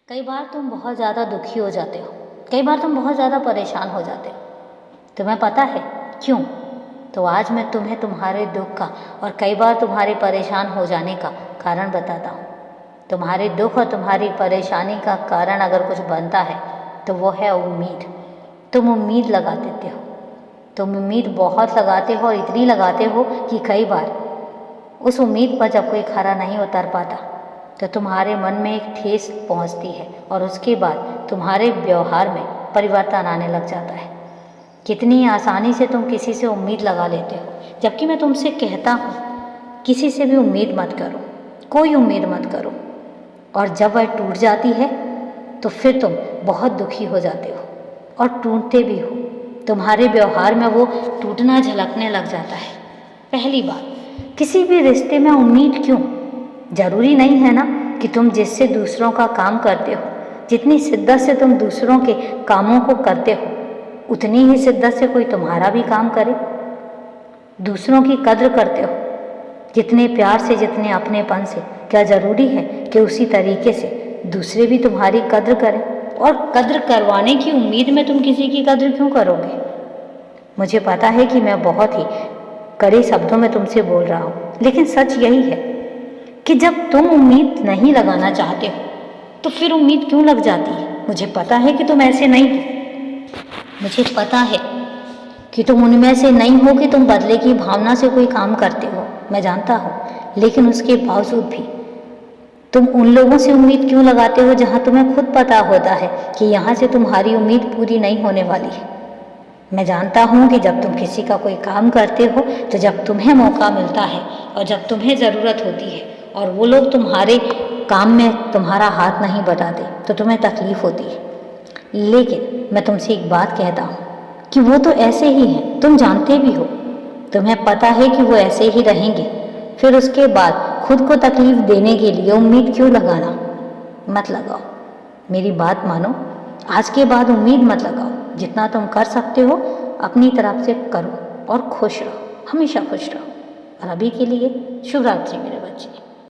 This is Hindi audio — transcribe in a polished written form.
कई बार तुम बहुत ज़्यादा दुखी हो जाते हो, कई बार तुम बहुत ज़्यादा परेशान हो जाते हो। तुम्हें पता है क्यों? तो आज मैं तुम्हें तुम्हारे दुख का और कई बार तुम्हारे परेशान हो जाने का कारण बताता हूँ। तुम्हारे दुख और तुम्हारी परेशानी का कारण अगर कुछ बनता है तो वो है उम्मीद। तुम उम्मीद लगा देते हो, तुम उम्मीद बहुत लगाते हो और इतनी लगाते हो कि कई बार उस उम्मीद पर जब कोई खरा नहीं उतर पाता तो तुम्हारे मन में एक ठेस पहुंचती है और उसके बाद तुम्हारे व्यवहार में परिवर्तन आने लग जाता है। कितनी आसानी से तुम किसी से उम्मीद लगा लेते हो, जबकि मैं तुमसे कहता हूँ किसी से भी उम्मीद मत करो, कोई उम्मीद मत करो। और जब वह टूट जाती है तो फिर तुम बहुत दुखी हो जाते हो और टूटते भी हो। तुम्हारे व्यवहार में वो टूटना झलकने लग जाता है। पहली बात, किसी भी रिश्ते में उम्मीद क्यों? ज़रूरी नहीं है ना कि तुम जिससे दूसरों का काम करते हो, जितनी शिद्दत से तुम दूसरों के कामों को करते हो, उतनी ही शिद्दत से कोई तुम्हारा भी काम करे। दूसरों की कद्र करते हो जितने प्यार से, जितने अपनेपन से, क्या ज़रूरी है कि उसी तरीके से दूसरे भी तुम्हारी कद्र करें? और कद्र करवाने की उम्मीद में तुम किसी की कद्र क्यों करोगे? मुझे पता है कि मैं बहुत ही कड़े शब्दों में तुमसे बोल रहा हूँ, लेकिन सच यही है कि जब तुम उम्मीद नहीं लगाना चाहते हो तो फिर उम्मीद क्यों लग जाती है? मुझे पता है कि तुम ऐसे नहीं हो, मुझे पता है कि तुम उनमें से नहीं हो कि तुम बदले की भावना से कोई काम करते हो, मैं जानता हूँ। लेकिन उसके बावजूद भी तुम उन लोगों से उम्मीद क्यों लगाते हो जहाँ तुम्हें खुद पता होता है कि यहाँ से तुम्हारी उम्मीद पूरी नहीं होने वाली है। मैं जानता हूँ कि जब तुम किसी का कोई काम करते हो तो जब तुम्हें मौका मिलता है और जब तुम्हें ज़रूरत होती है और वो लोग तुम्हारे काम में तुम्हारा हाथ नहीं बटाते तो तुम्हें तकलीफ़ होती है। लेकिन मैं तुमसे एक बात कहता हूँ कि वो तो ऐसे ही हैं, तुम जानते भी हो, तुम्हें पता है कि वो ऐसे ही रहेंगे। फिर उसके बाद खुद को तकलीफ़ देने के लिए उम्मीद क्यों लगाना? मत लगाओ, मेरी बात मानो। आज के बाद उम्मीद मत लगाओ। जितना तुम कर सकते हो अपनी तरफ से करो और खुश रहो, हमेशा खुश रहो। और अभी के लिए शुभ रात्रि मेरे।